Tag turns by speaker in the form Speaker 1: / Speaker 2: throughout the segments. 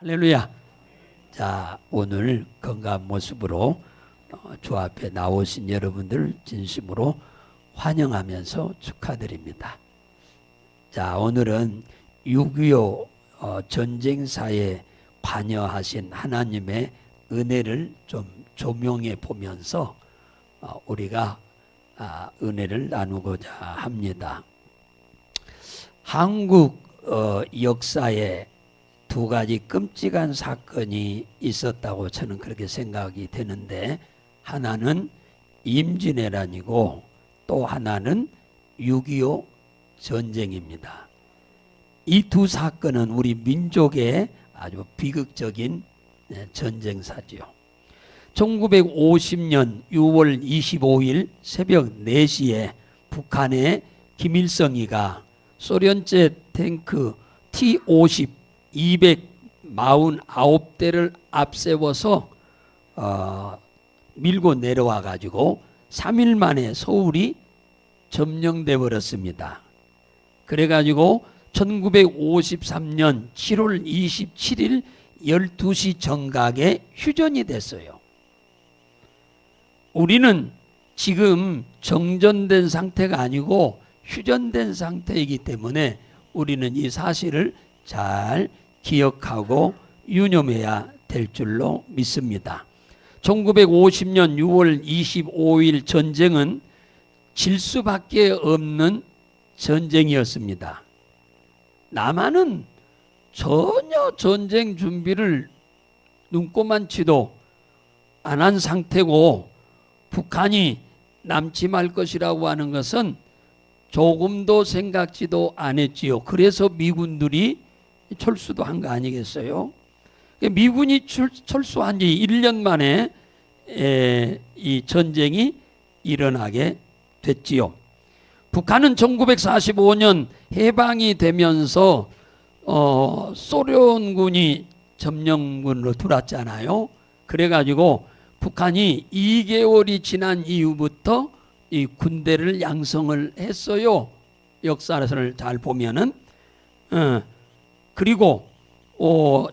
Speaker 1: 할렐루야. 자, 오늘 건강한 모습으로 주 앞에 나오신 여러분들 진심으로 환영하면서 축하드립니다. 자, 오늘은 6.25 전쟁사에 관여하신 하나님의 은혜를 좀 조명해 보면서 우리가 은혜를 나누고자 합니다. 한국 역사에 두 가지 끔찍한 사건이 있었다고 저는 그렇게 생각이 되는데, 하나는 임진왜란이고 또 하나는 6.25 전쟁입니다. 이 두 사건은 우리 민족의 아주 비극적인 전쟁사지요. 1950년 6월 25일 새벽 4시에 북한의 김일성이가 소련제 탱크 T-50 249대를 앞세워서 밀고 내려와 가지고 3일 만에 서울이 점령돼 버렸습니다. 그래 가지고 1953년 7월 27일 12시 정각에 휴전이 됐어요. 우리는 지금 정전된 상태가 아니고 휴전된 상태이기 때문에 우리는 이 사실을 잘 기억하고 유념해야 될 줄로 믿습니다. 1950년 6월 25일 전쟁은 질 수밖에 없는 전쟁이었습니다. 남한은 전혀 전쟁 준비를 눈꼽만치도 안 한 상태고, 북한이 남지 말 것이라고 하는 것은 조금도 생각지도 않았지요. 그래서 미군들이 철수도 한 거 아니겠어요? 미군이 철수한 지 1년 만에 이 전쟁이 일어나게 됐지요. 북한은 1945년 해방이 되면서 소련군이 점령군으로 들어왔잖아요. 그래가지고 북한이 2개월이 지난 이후부터 이 군대를 양성을 했어요. 역사를 잘 보면은. 그리고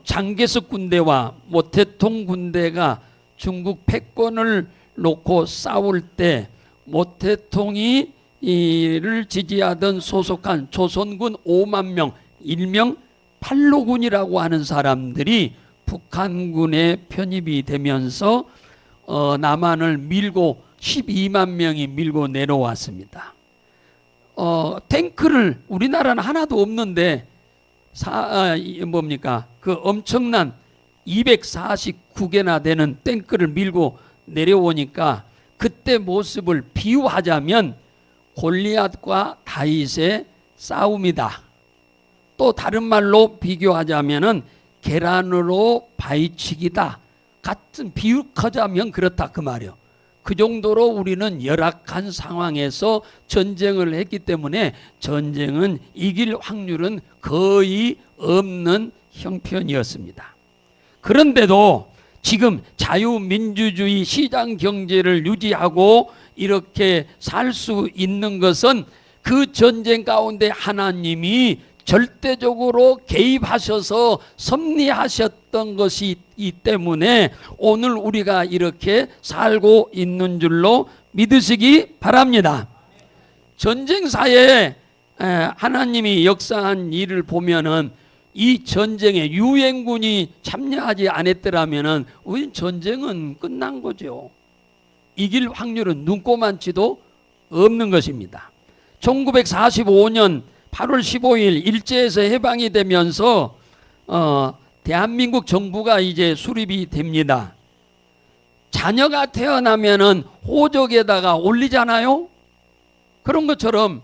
Speaker 1: 장개석 군대와 모태통 군대가 중국 패권을 놓고 싸울 때 모태통이 이를 지지하던 소속한 조선군 5만 명, 일명 팔로군이라고 하는 사람들이 북한군에 편입이 되면서 남한을 밀고 12만 명이 밀고 내려왔습니다. 탱크를 우리나라는 하나도 없는데 그 엄청난 249개나 되는 탱크를 밀고 내려오니까 그때 모습을 비유하자면 골리앗과 다윗의 싸움이다. 또 다른 말로 비교하자면은 계란으로 바위치기다. 같은 비유하자면 그렇다 그 말이요. 그 정도로 우리는 열악한 상황에서 전쟁을 했기 때문에 전쟁은 이길 확률은 거의 없는 형편이었습니다. 그런데도 지금 자유민주주의 시장 경제를 유지하고 이렇게 살 수 있는 것은 그 전쟁 가운데 하나님이 절대적으로 개입하셔서 섭리하셨던 것이기 때문에 오늘 우리가 이렇게 살고 있는 줄로 믿으시기 바랍니다. 전쟁사에 하나님이 역사한 일을 보면은 이 전쟁에 유엔군이 참여하지 않았더라면은 우리 전쟁은 끝난 거죠. 이길 확률은 눈꼽만치도 없는 것입니다. 1945년 8월 15일 일제에서 해방이 되면서 대한민국 정부가 이제 수립이 됩니다. 자녀가 태어나면은 호적에다가 올리잖아요. 그런 것처럼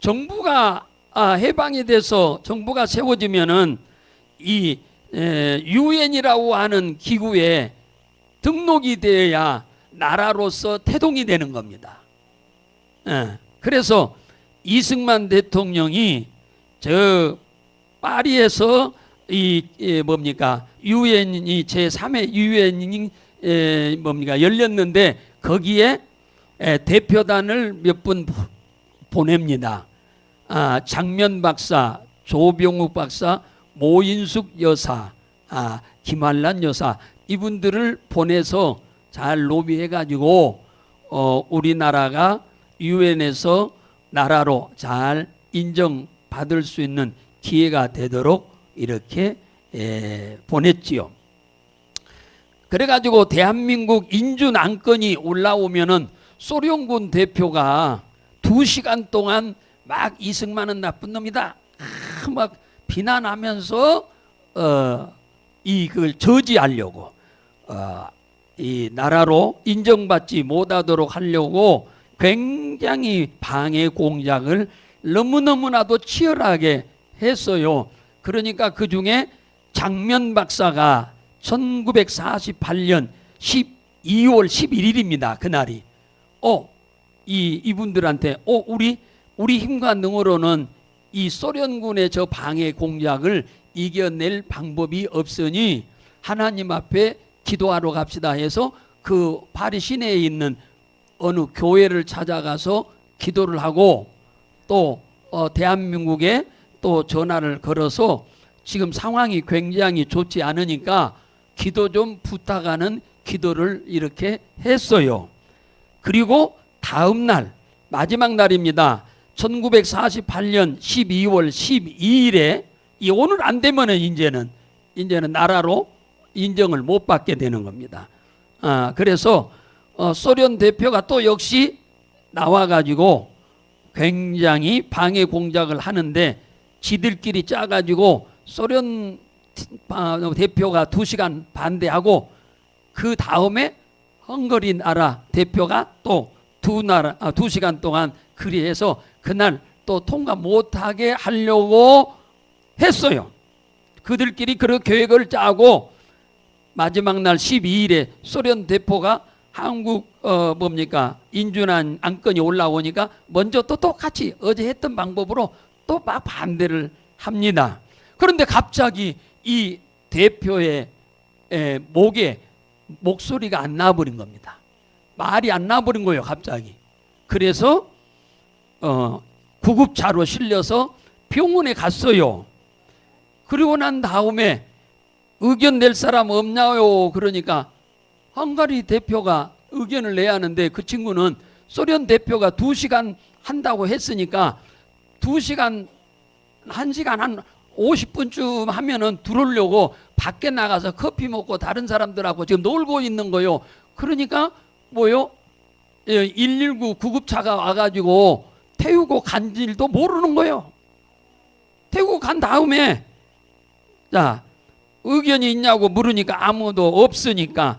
Speaker 1: 정부가 해방이 돼서 정부가 세워지면은 이 유엔이라고 하는 기구에 등록이 되어야 나라로서 태동이 되는 겁니다. 그래서 이승만 대통령이 저 파리에서 유엔이 제3회 유엔이 열렸는데 거기에 대표단을 몇 분 보냅니다. 장면 박사, 조병욱 박사, 모인숙 여사, 김한란 여사 이분들을 보내서 잘 로비해가지고 우리나라가 유엔에서 나라로 잘 인정받을 수 있는 기회가 되도록 이렇게 보냈지요. 그래가지고 대한민국 인준 안건이 올라오면은 소련군 대표가 2시간 동안 막 이승만은 나쁜 놈이다 막 비난하면서 그걸 저지하려고 이 나라로 인정받지 못하도록 하려고 굉장히 방해 공작을 너무너무나도 치열하게 했어요. 그러니까 그 중에 장면 박사가 1948년 12월 11일입니다. 그날이. 이분들한테 우리 힘과 능으로는 이 소련군의 저 방해 공작을 이겨낼 방법이 없으니 하나님 앞에 기도하러 갑시다 해서 그 파리 시내에 있는 어느 교회를 찾아가서 기도를 하고 또 대한민국에 또 전화를 걸어서 지금 상황이 굉장히 좋지 않으니까 기도 좀 부탁하는 기도를 이렇게 했어요. 그리고 다음 날 마지막 날입니다. 1948년 12월 12일에 오늘 안 되면은 이제는 나라로 인정을 못 받게 되는 겁니다. 그래서 소련 대표가 또 역시 나와가지고 굉장히 방해 공작을 하는데 지들끼리 짜가지고 소련 대표가 2시간 반대하고 그 다음에 헝가리 나라 대표가 또 2시간 동안 그리해서 그날 또 통과 못하게 하려고 했어요. 그들끼리 그 계획을 짜고 마지막 날 12일에 소련 대표가 한국 인준안 안건이 올라오니까 먼저 또 똑같이 어제 했던 방법으로 또 막 반대를 합니다. 그런데 갑자기 이 대표의 목에 목소리가 안 나버린 겁니다. 말이 안 나버린 거예요, 갑자기. 그래서 구급차로 실려서 병원에 갔어요. 그리고 난 다음에 의견 낼 사람 없냐요? 그러니까 헝가리 대표가 의견을 내야 하는데 그 친구는 소련 대표가 2시간 한다고 했으니까 2시간, 1시간 한 50분쯤 하면은 들어오려고 밖에 나가서 커피 먹고 다른 사람들하고 지금 놀고 있는 거요. 그러니까 119 구급차가 와가지고 태우고 간 줄도 모르는 거예요. 태우고 간 다음에 의견이 있냐고 물으니까 아무도 없으니까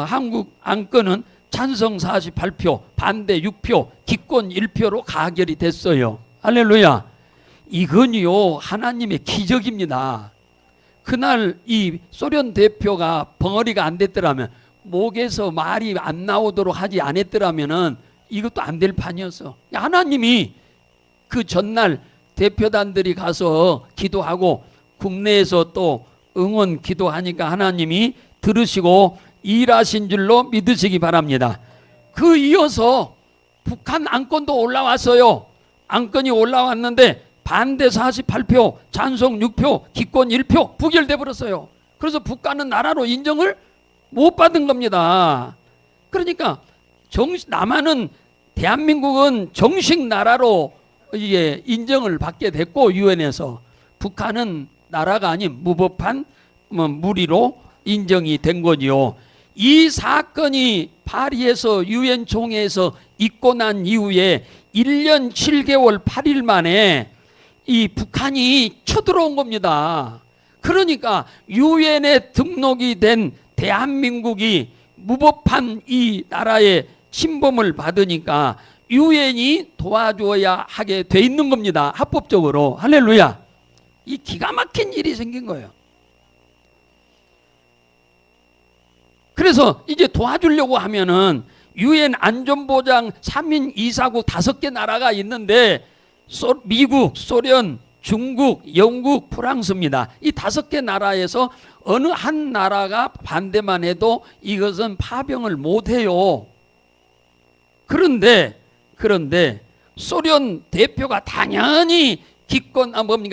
Speaker 1: 한국 안건은 찬성 48표, 반대 6표, 기권 1표로 가결이 됐어요. 할렐루야. 이건요 하나님의 기적입니다. 그날 이 소련 대표가 벙어리가 안 됐더라면, 목에서 말이 안 나오도록 하지 않았더라면은 이것도 안 될 판이었어. 하나님이 그 전날 대표단들이 가서 기도하고 국내에서 또 응원 기도하니까 하나님이 들으시고 일하신 줄로 믿으시기 바랍니다. 그 이어서 북한 안건도 올라왔어요. 안건이 올라왔는데 반대 48표, 찬성 6표, 기권 1표 부결돼 버렸어요. 그래서 북한은 나라로 인정을 못 받은 겁니다. 그러니까 남한은, 대한민국은 정식 나라로 이게 인정을 받게 됐고 유엔에서, 북한은 나라가 아닌 무법한 무리로 인정이 된 거지요. 이 사건이 파리에서 유엔 총회에서 있고 난 이후에 1년 7개월 8일 만에 이 북한이 쳐들어온 겁니다. 그러니까 유엔에 등록이 된 대한민국이 무법한 이 나라의 침범을 받으니까 유엔이 도와줘야 하게 돼 있는 겁니다. 합법적으로. 할렐루야. 이 기가 막힌 일이 생긴 거예요. 그래서 이제 도와주려고 하면은 유엔 안전보장 3인 2사국 5개 나라가 있는데 미국, 소련, 중국, 영국, 프랑스입니다. 이 5개 나라에서 어느 한 나라가 반대만 해도 이것은 파병을 못해요. 그런데 소련 대표가 당연히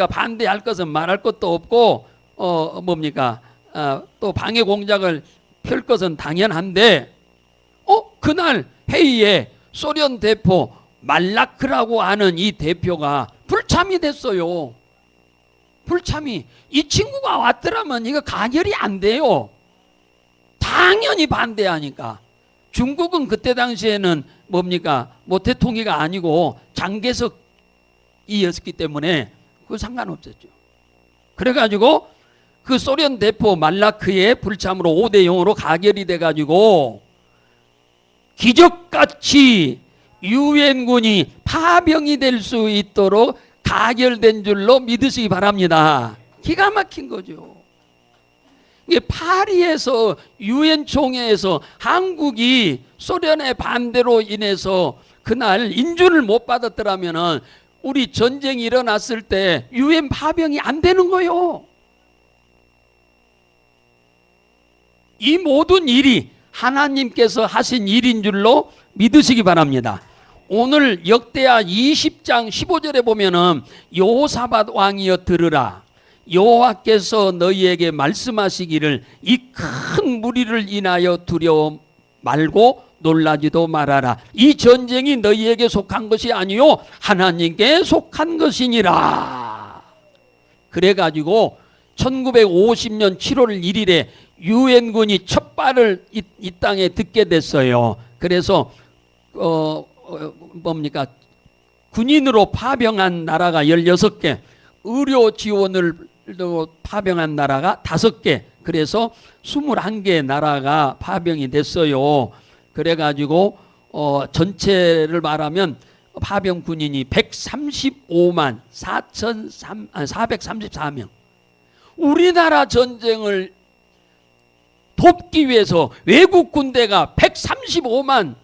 Speaker 1: 반대할 것은 말할 것도 없고 뭡니까? 또 방해 공작을 펼 것은 당연한데, 그날 회의에 소련 대표 말라크라고 하는 이 대표가 불참이 됐어요. 불참이. 이 친구가 왔더라면 이거 가결이 안 돼요. 당연히 반대하니까. 중국은 그때 당시에는 뭡니까? 모태통이가 아니고 장개석이었기 때문에 그거 상관없었죠. 그래가지고 그 소련 대표 말라크의 불참으로 5대0으로 가결이 돼가지고 기적같이 유엔군이 파병이 될 수 있도록 가결된 줄로 믿으시기 바랍니다. 기가 막힌 거죠. 이게 파리에서 유엔 총회에서 한국이 소련의 반대로 인해서 그날 인준을 못 받았더라면은 우리 전쟁이 일어났을 때 유엔 파병이 안 되는 거요. 이 모든 일이 하나님께서 하신 일인 줄로 믿으시기 바랍니다. 오늘 역대하 20장 15절에 보면은 여호사밧 왕이여 들으라. 여호와께서 너희에게 말씀하시기를 이 큰 무리를 인하여 두려워 말고 놀라지도 말아라. 이 전쟁이 너희에게 속한 것이 아니요 하나님께 속한 것이니라. 그래가지고 1950년 7월 1일에 유엔군이 첫 발을 이 땅에 딛게 됐어요. 그래서 뭡니까? 군인으로 파병한 나라가 16개, 의료 지원을 파병한 나라가 5개, 그래서 21개 나라가 파병이 됐어요. 그래가지고 전체를 말하면 파병 군인이 135만 434명. 우리나라 전쟁을 돕기 위해서 외국 군대가 135만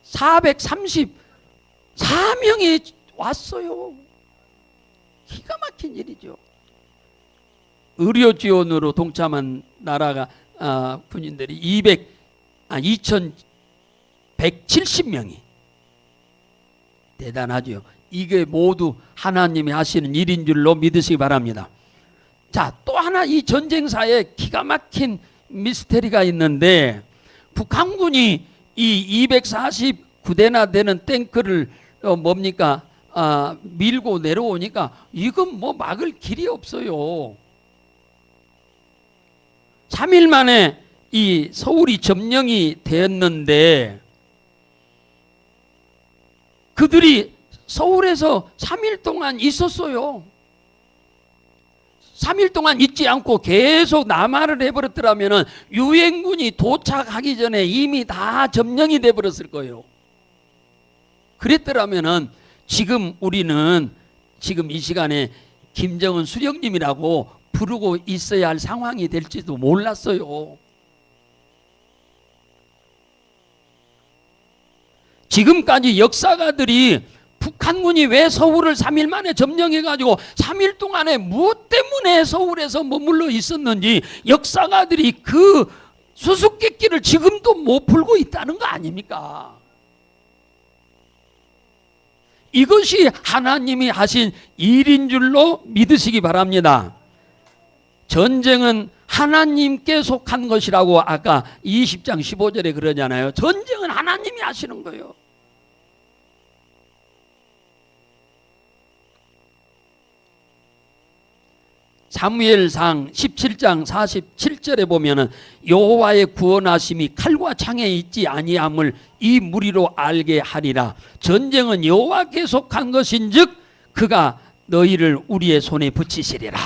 Speaker 1: 434명이 왔어요. 기가 막힌 일이죠. 의료 지원으로 동참한 나라가 군인들이 2170명이 대단하죠. 이게 모두 하나님이 하시는 일인 줄로 믿으시기 바랍니다. 자, 또 하나 이 전쟁사에 기가 막힌 미스테리가 있는데, 북한군이 이 249대나 되는 탱크를 밀고 내려오니까 이건 뭐 막을 길이 없어요. 3일 만에 이 서울이 점령이 되었는데 그들이 서울에서 3일 동안 있었어요. 3일 동안 있지 않고 계속 남하를 해버렸더라면 유엔군이 도착하기 전에 이미 다 점령이 돼버렸을 거예요. 그랬더라면 지금 우리는 지금 이 시간에 김정은 수령님이라고 부르고 있어야 할 상황이 될지도 몰랐어요. 지금까지 역사가들이 북한군이 왜 서울을 3일 만에 점령해가지고 3일 동안에 무엇 때문에 서울에서 머물러 있었는지 역사가들이 그 수수께끼를 지금도 못 풀고 있다는 거 아닙니까? 이것이 하나님이 하신 일인 줄로 믿으시기 바랍니다. 전쟁은 하나님께 속한 것이라고 아까 20장 15절에 그러잖아요. 전쟁은 하나님이 하시는 거예요. 사무엘상 17장 47절에 보면은 여호와의 구원하심이 칼과 창에 있지 아니함을 이 무리로 알게 하리라. 전쟁은 여호와께 속한 것인즉 그가 너희를 우리의 손에 붙이시리라.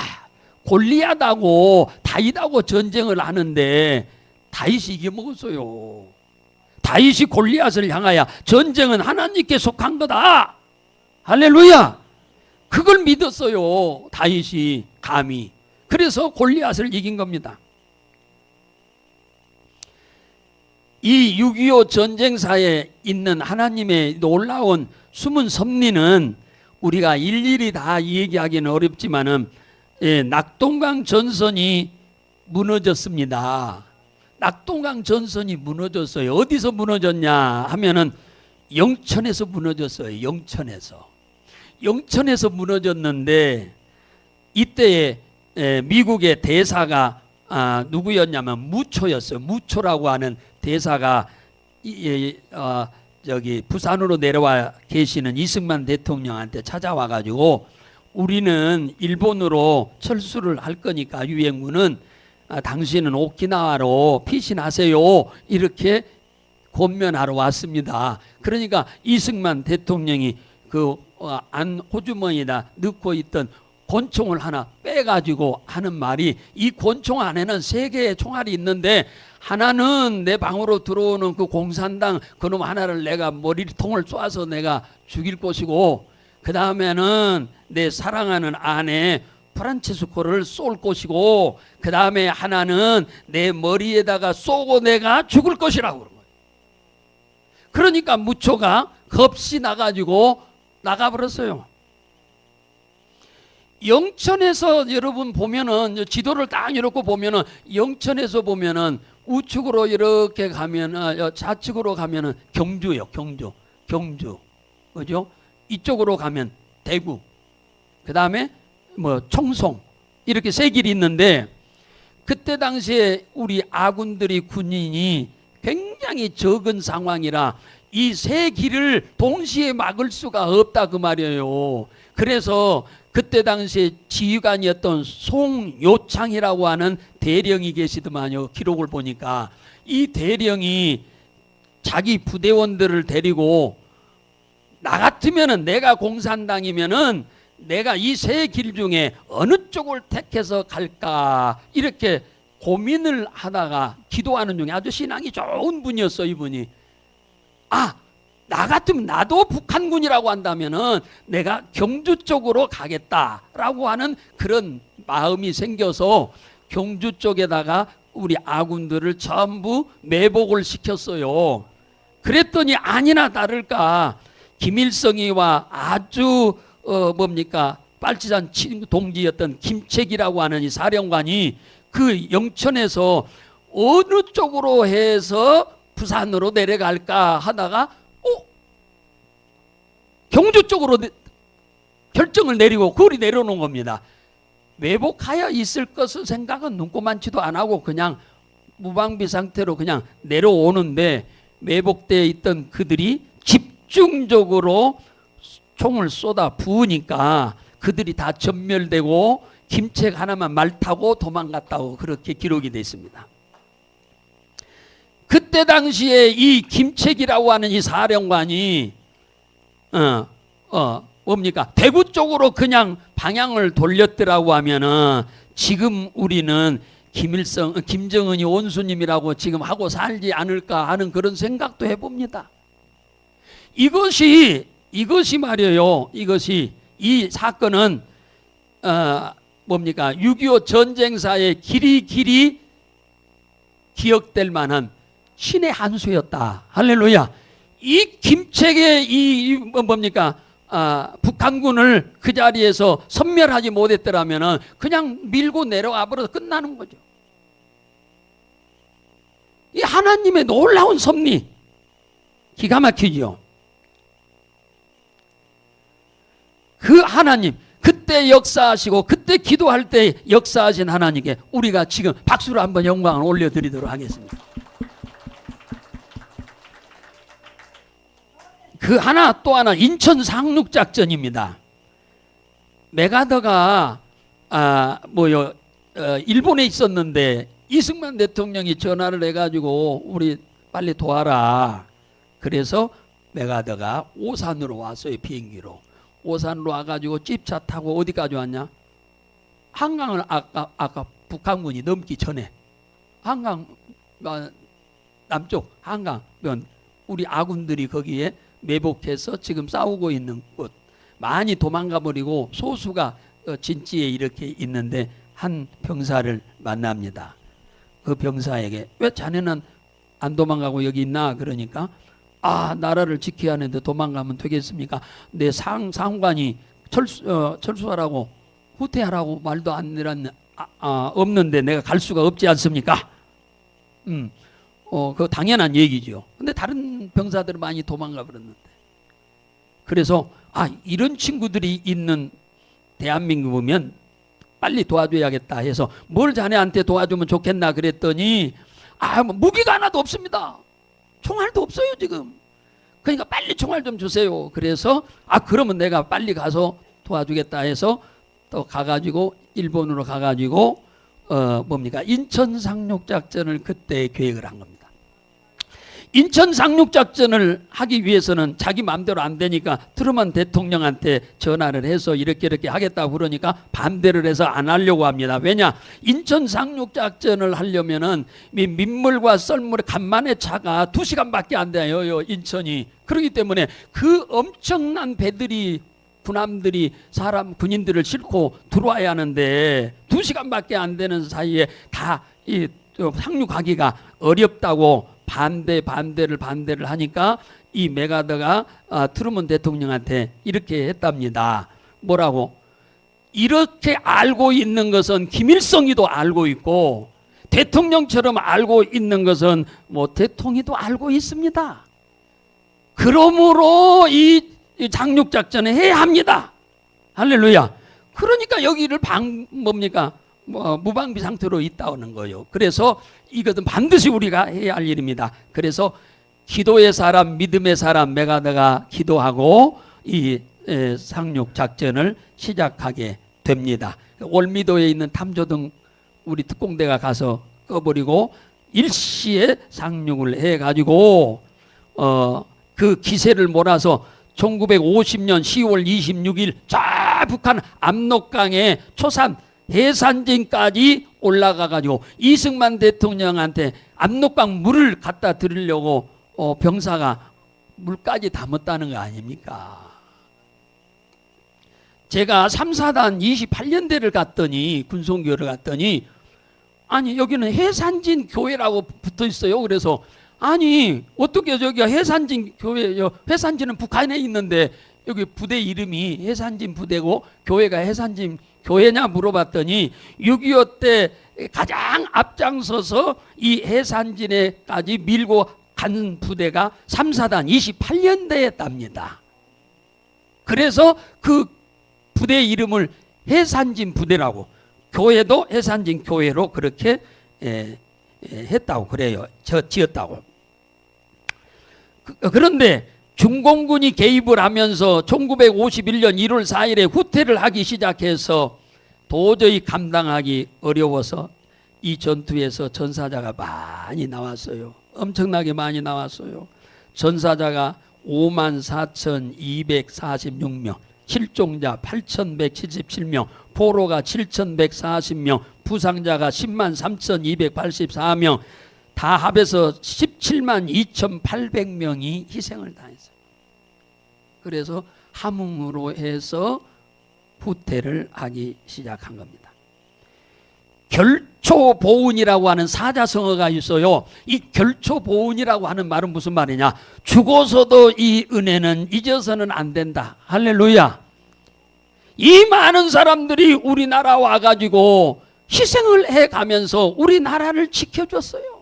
Speaker 1: 골리앗하고 다윗하고 전쟁을 하는데 다윗이 이겨먹었어요. 다윗이 골리앗을 향하여 전쟁은 하나님께 속한 거다. 할렐루야. 그걸 믿었어요. 다윗이 감히. 그래서 골리앗을 이긴 겁니다. 이 6.25 전쟁사에 있는 하나님의 놀라운 숨은 섭리는 우리가 일일이 다 얘기하기는 어렵지만은 낙동강 전선이 무너졌습니다. 낙동강 전선이 무너졌어요. 어디서 무너졌냐 하면은 영천에서 무너졌어요. 영천에서 무너졌는데 이때에 미국의 대사가 누구였냐면 무초였어요. 무초라고 하는 대사가 저기 부산으로 내려와 계시는 이승만 대통령한테 찾아와 가지고 우리는 일본으로 철수를 할 거니까 유엔군은 당신은 오키나와로 피신하세요. 이렇게 권면하러 왔습니다. 그러니까 이승만 대통령이 그 안 호주머니에다 넣고 있던 권총을 하나 빼가지고 하는 말이, 이 권총 안에는 3개의 총알이 있는데 하나는 내 방으로 들어오는 그 공산당 그놈 하나를 내가 머리통을 쏴서 내가 죽일 것이고, 그 다음에는 내 사랑하는 아내 프란체스코를 쏠 것이고, 그 다음에 하나는 내 머리에다가 쏘고 내가 죽을 것이라고 그런 거예요. 그러니까 무초가 겁시 나가지고 나가버렸어요. 영천에서 여러분 보면은 지도를 딱 이렇게 보면은 영천에서 보면은 우측으로 이렇게 가면 좌측으로 가면은 경주요. 경주 그죠? 이쪽으로 가면 대구, 그 다음에 뭐 청송, 이렇게 3길이 있는데 그때 당시에 우리 아군들이 군인이 굉장히 적은 상황이라 이 3길을 동시에 막을 수가 없다 그 말이에요. 그래서 그때 당시에 지휘관이었던 송요창이라고 하는 대령이 계시더만요. 기록을 보니까 이 대령이 자기 부대원들을 데리고 나 같으면은, 내가 공산당이면은 내가 이 3길 중에 어느 쪽을 택해서 갈까 이렇게 고민을 하다가 기도하는 중에 아주 신앙이 좋은 분이었어. 이분이 나 같으면 나도 북한군이라고 한다면은 내가 경주 쪽으로 가겠다라고 하는 그런 마음이 생겨서 경주 쪽에다가 우리 아군들을 전부 매복을 시켰어요. 그랬더니 아니나 다를까 김일성이와 아주 빨치산 동지였던 김책이라고 하는 이 사령관이 그 영천에서 어느 쪽으로 해서 부산으로 내려갈까 하다가 경주 쪽으로 결정을 내리고 거리 내려놓은 겁니다. 매복하여 있을 것을 생각은 눈꼬만치도 안 하고 그냥 무방비 상태로 그냥 내려오는데, 매복되어 있던 그들이 집중적으로 총을 쏟아 부으니까 그들이 다 전멸되고 김책 하나만 말 타고 도망갔다고 그렇게 기록이 되어 있습니다. 그때 당시에 이 김책이라고 하는 이 사령관이 대구 쪽으로 그냥 방향을 돌렸더라고 하면은 지금 우리는 김정은이 원수님이라고 지금 하고 살지 않을까 하는 그런 생각도 해봅니다. 이것이 말이에요. 이 사건은 6.25 전쟁사의 길이 기억될 만한 신의 한 수였다. 할렐루야. 이 김책의 북한군을 그 자리에서 섬멸하지 못했더라면 그냥 밀고 내려와 버려서 끝나는 거죠. 이 하나님의 놀라운 섭리, 기가 막히죠. 그 하나님, 그때 역사하시고 그때 기도할 때 역사하신 하나님께 우리가 지금 박수로 한번 영광을 올려드리도록 하겠습니다. 그 또 하나 인천 상륙작전입니다. 메가더가 일본에 있었는데 이승만 대통령이 전화를 해가지고 우리 빨리 도와라. 그래서 메가더가 오산으로 왔어요. 비행기로. 오산으로 와가지고 집차 타고 어디까지 왔냐? 한강을 아까 북한군이 넘기 전에 한강 남쪽 한강 우리 아군들이 거기에 매복해서 지금 싸우고 있는 곳, 많이 도망가 버리고 소수가 진지에 이렇게 있는데 한 병사를 만납니다. 그 병사에게 왜 자네는 안 도망가고 여기 있나? 그러니까 나라를 지켜야 하는데 도망가면 되겠습니까? 내 상관이 철수하라고 후퇴하라고 말도 안 없는데 내가 갈 수가 없지 않습니까? 그 당연한 얘기죠. 근데 다른 병사들은 많이 도망가 버렸는데. 그래서 이런 친구들이 있는 대한민국이면 빨리 도와줘야겠다 해서 뭘 자네한테 도와주면 좋겠나 그랬더니 뭐 무기가 하나도 없습니다. 총알도 없어요 지금. 그러니까 빨리 총알 좀 주세요. 그래서 그러면 내가 빨리 가서 도와주겠다 해서 또 가가지고 일본으로 가가지고 인천 상륙작전을 그때 계획을 한 겁니다. 인천 상륙작전을 하기 위해서는 자기 마음대로 안 되니까 트루먼 대통령한테 전화를 해서 이렇게 하겠다고 그러니까 반대를 해서 안 하려고 합니다. 왜냐? 인천 상륙작전을 하려면은 민물과 썰물의 간만의 차가 2시간밖에 안 돼요, 인천이. 그렇기 때문에 그 엄청난 배들이 군함들이 군인들을 싣고 들어와야 하는데 2시간밖에 안 되는 사이에 다 상륙하기가 어렵다고 반대를 하니까 이 메가더가 트루먼 대통령한테 이렇게 했답니다. 뭐라고? 이렇게 알고 있는 것은 김일성이도 알고 있고 대통령처럼 알고 있는 것은 대통령도 알고 있습니다. 그러므로 이 상륙작전을 해야 합니다. 할렐루야. 그러니까 여기를 무방비 상태로 있다는 거예요. 그래서 이것은 반드시 우리가 해야 할 일입니다. 그래서 기도의 사람, 믿음의 사람 메가더가 기도하고 이 상륙작전을 시작하게 됩니다. 월미도에 있는 탐조등 우리 특공대가 가서 꺼버리고 일시에 상륙을 해가지고 그 기세를 몰아서 1950년 10월 26일 저 북한 압록강의 초산 해산진까지 올라가가지고 이승만 대통령한테 압록강 물을 갖다 드리려고 병사가 물까지 담았다는 거 아닙니까? 제가 3, 4단 28년대를 갔더니 군송교를 갔더니 여기는 해산진 교회라고 붙어 있어요. 그래서 어떻게 저기가 해산진 교회요? 해산진은 북한에 있는데 여기 부대 이름이 해산진 부대고 교회가 해산진 교회냐 물어봤더니 6.25 때 가장 앞장서서 이 해산진에까지 밀고 간 부대가 3, 4단 28년대였답니다. 그래서 그 부대 이름을 해산진 부대라고, 교회도 해산진 교회로 그렇게 했다고 그래요. 지었다고. 그런데 중공군이 개입을 하면서 1951년 1월 4일에 후퇴를 하기 시작해서 도저히 감당하기 어려워서 이 전투에서 전사자가 많이 나왔어요. 엄청나게 많이 나왔어요. 전사자가 54,246명, 실종자 8,177명, 포로가 7,140명, 부상자가 103,284명, 다 합해서 172,800명이 희생을 당했어요. 그래서 함흥으로 해서 후퇴를 하기 시작한 겁니다. 결초보훈이라고 하는 사자성어가 있어요. 이 결초보훈이라고 하는 말은 무슨 말이냐? 죽어서도 이 은혜는 잊어서는 안 된다. 할렐루야. 이 많은 사람들이 우리나라 와가지고 희생을 해가면서 우리나라를 지켜줬어요.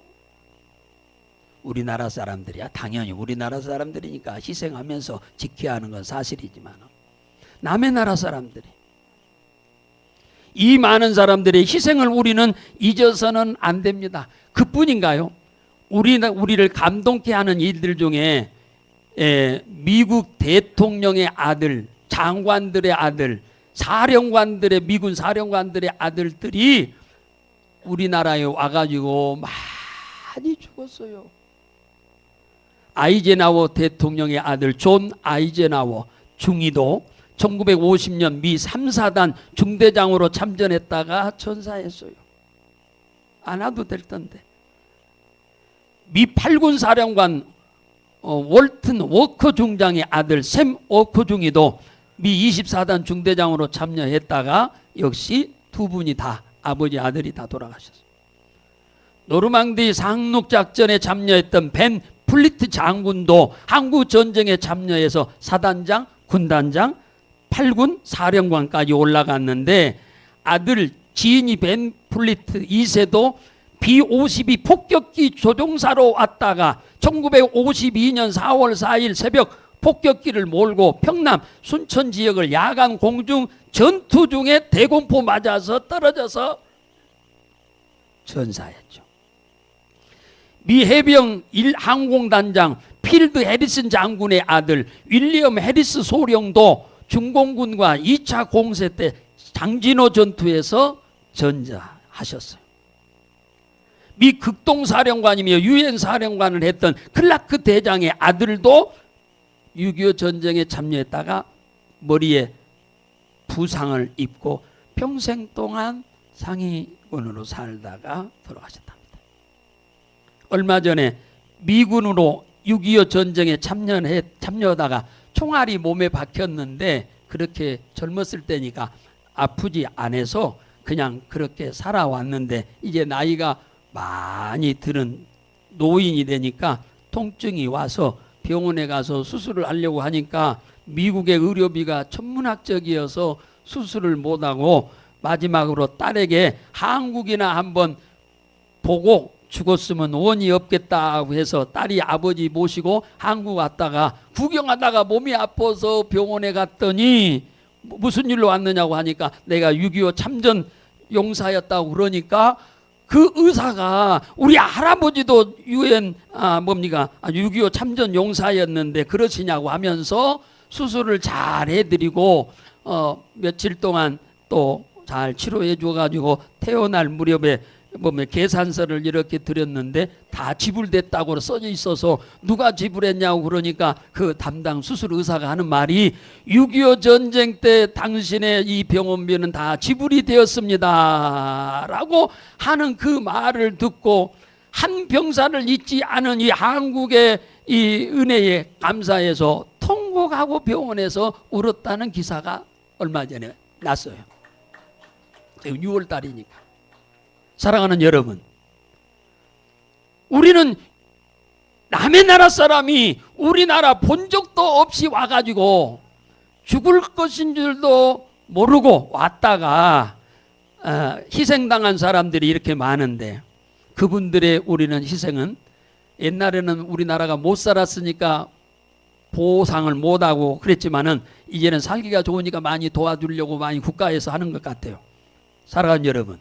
Speaker 1: 우리나라 사람들이야. 당연히 우리나라 사람들이니까 희생하면서 지켜야 하는 건 사실이지만 남의 나라 사람들이, 이 많은 사람들의 희생을 우리는 잊어서는 안 됩니다. 그뿐인가요? 우리를 감동케 하는 일들 중에 미국 대통령의 아들, 장관들의 아들, 사령관들의, 미군 사령관들의 아들들이 우리나라에 와가지고 많이 죽었어요. 아이젠하워 대통령의 아들 존 아이젠하워 중위도 1950년 미 3, 4단 중대장으로 참전했다가 전사했어요. 안 와도 될 텐데. 미 8군 사령관 월튼 워커 중장의 아들 샘 워커 중위도 미 24단 중대장으로 참여했다가 역시 두 분이 다, 아버지 아들이 다 돌아가셨어요. 노르망디 상륙작전에 참여했던 벤 플리트 장군도 한국전쟁에 참여해서 사단장, 군단장, 8군 사령관까지 올라갔는데 아들 지인이 벤 플리트 2세도 B-52 폭격기 조종사로 왔다가 1952년 4월 4일 새벽 폭격기를 몰고 평남 순천 지역을 야간 공중 전투 중에 대공포 맞아서 떨어져서 전사했죠. 미 해병 1 항공단장 필드 해리슨 장군의 아들 윌리엄 해리스 소령도 중공군과 2차 공세 때 장진호 전투에서 전사하셨어요. 미 극동사령관이며 유엔사령관을 했던 클라크 대장의 아들도 6.25 전쟁에 참여했다가 머리에 부상을 입고 평생 동안 상위군으로 살다가 돌아가셨답니다. 얼마 전에 미군으로 6.25 전쟁에 참여하다가 총알이 몸에 박혔는데 그렇게 젊었을 때니까 아프지 않아서 그냥 그렇게 살아왔는데 이제 나이가 많이 들은 노인이 되니까 통증이 와서 병원에 가서 수술을 하려고 하니까 미국의 의료비가 천문학적이어서 수술을 못하고 마지막으로 딸에게 한국이나 한번 보고 죽었으면 원이 없겠다고 해서 딸이 아버지 모시고 한국 왔다가 구경하다가 몸이 아파서 병원에 갔더니 무슨 일로 왔느냐고 하니까 내가 6.25 참전 용사였다고 그러니까 그 의사가 우리 할아버지도 유엔 6.25 참전 용사였는데 그러시냐고 하면서 수술을 잘 해드리고 며칠 동안 또 잘 치료해 줘가지고 태어날 무렵에 계산서를 이렇게 드렸는데 다 지불됐다고 써져 있어서 누가 지불했냐고 그러니까 그 담당 수술 의사가 하는 말이 6.25 전쟁 때 당신의 이 병원비는 다 지불이 되었습니다 라고 하는 그 말을 듣고 한 병사를 잊지 않은 이 한국의 이 은혜에 감사해서 통곡하고 병원에서 울었다는 기사가 얼마 전에 났어요. 6월 달이니까. 사랑하는 여러분, 우리는 남의 나라 사람이 우리나라 본 적도 없이 와가지고 죽을 것인 줄도 모르고 왔다가 희생당한 사람들이 이렇게 많은데 그분들의 우리는 희생은 옛날에는 우리나라가 못 살았으니까 보상을 못하고 그랬지만은 이제는 살기가 좋으니까 많이 도와주려고 많이 국가에서 하는 것 같아요. 사랑하는 여러분,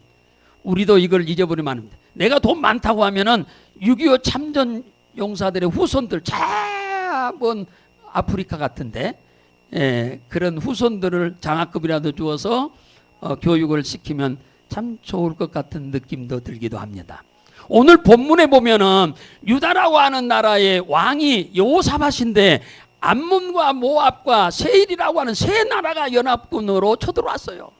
Speaker 1: 우리도 이걸 잊어버리면 안 됩니다. 내가 돈 많다고 하면은 6.25 참전 용사들의 후손들 먼 아프리카 같은데 그런 후손들을 장학금이라도 주어서 교육을 시키면 참 좋을 것 같은 느낌도 들기도 합니다. 오늘 본문에 보면은 유다라고 하는 나라의 왕이 여호사밧인데 암몬과 모압과 세일이라고 하는 세 나라가 연합군으로 쳐들어왔어요.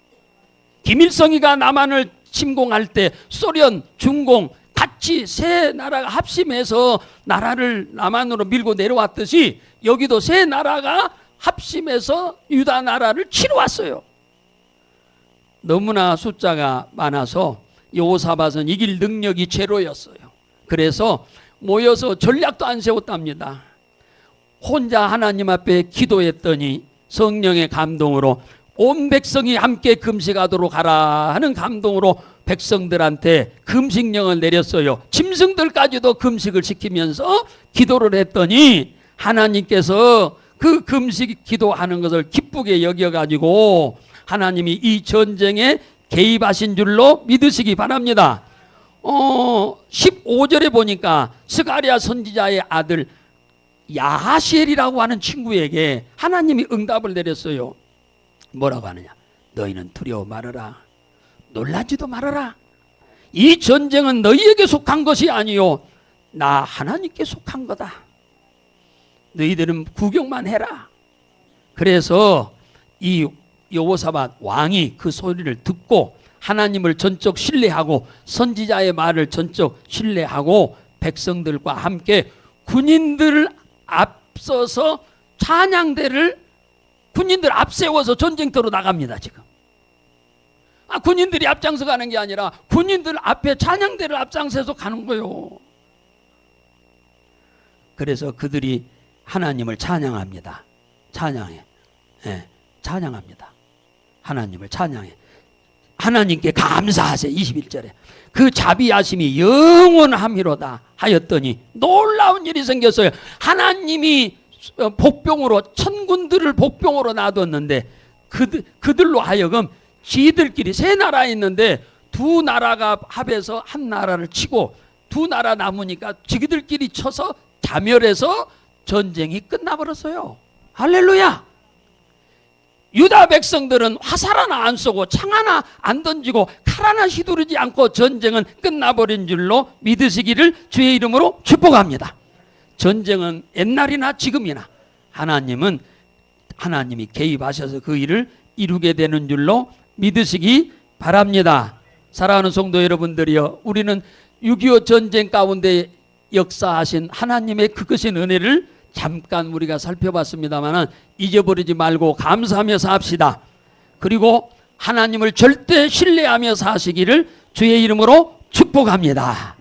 Speaker 1: 김일성이가 남한을 침공할 때 소련, 중공 같이 세 나라가 합심해서 나라를 남한으로 밀고 내려왔듯이 여기도 세 나라가 합심해서 유다 나라를 치러 왔어요. 너무나 숫자가 많아서 여호사밧은 이길 능력이 제로였어요. 그래서 모여서 전략도 안 세웠답니다. 혼자 하나님 앞에 기도했더니 성령의 감동으로 온 백성이 함께 금식하도록 하라 하는 감동으로 백성들한테 금식령을 내렸어요. 짐승들까지도 금식을 시키면서 기도를 했더니 하나님께서 그 금식 기도하는 것을 기쁘게 여겨가지고 하나님이 이 전쟁에 개입하신 줄로 믿으시기 바랍니다. 15절에 보니까 스가랴 선지자의 아들 야하시엘이라고 하는 친구에게 하나님이 응답을 내렸어요. 뭐라고 하느냐? 너희는 두려워 말아라. 놀라지도 말아라. 이 전쟁은 너희에게 속한 것이 아니요 나 하나님께 속한 거다. 너희들은 구경만 해라. 그래서 이 여호사밧 왕이 그 소리를 듣고 하나님을 전적 신뢰하고 선지자의 말을 전적 신뢰하고 백성들과 함께 군인들을 앞서서 찬양대를 군인들 앞세워서 전쟁터로 나갑니다. 지금 군인들이 앞장서 가는 게 아니라 군인들 앞에 찬양대를 앞장서서 가는 거예요. 그래서 그들이 하나님을 찬양합니다. 찬양해. 찬양합니다. 하나님을 찬양해. 하나님께 감사하세요. 21절에 그 자비하심이 영원함이로다 하였더니 놀라운 일이 생겼어요. 하나님이 복병으로 천군들을 복병으로 놔뒀는데 그들로 하여금 지들끼리 세 나라 있는데 두 나라가 합해서 한 나라를 치고 두 나라 남으니까 지들끼리 쳐서 자멸해서 전쟁이 끝나버렸어요. 할렐루야. 유다 백성들은 화살 하나 안 쏘고 창 하나 안 던지고 칼 하나 휘두르지 않고 전쟁은 끝나버린 줄로 믿으시기를 주의 이름으로 축복합니다. 전쟁은 옛날이나 지금이나 하나님이 개입하셔서 그 일을 이루게 되는 줄로 믿으시기 바랍니다. 사랑하는 성도 여러분들이여, 우리는 6.25 전쟁 가운데 역사하신 하나님의 그것인 은혜를 잠깐 우리가 살펴봤습니다만 잊어버리지 말고 감사하며 삽시다. 그리고 하나님을 절대 신뢰하며 사시기를 주의 이름으로 축복합니다.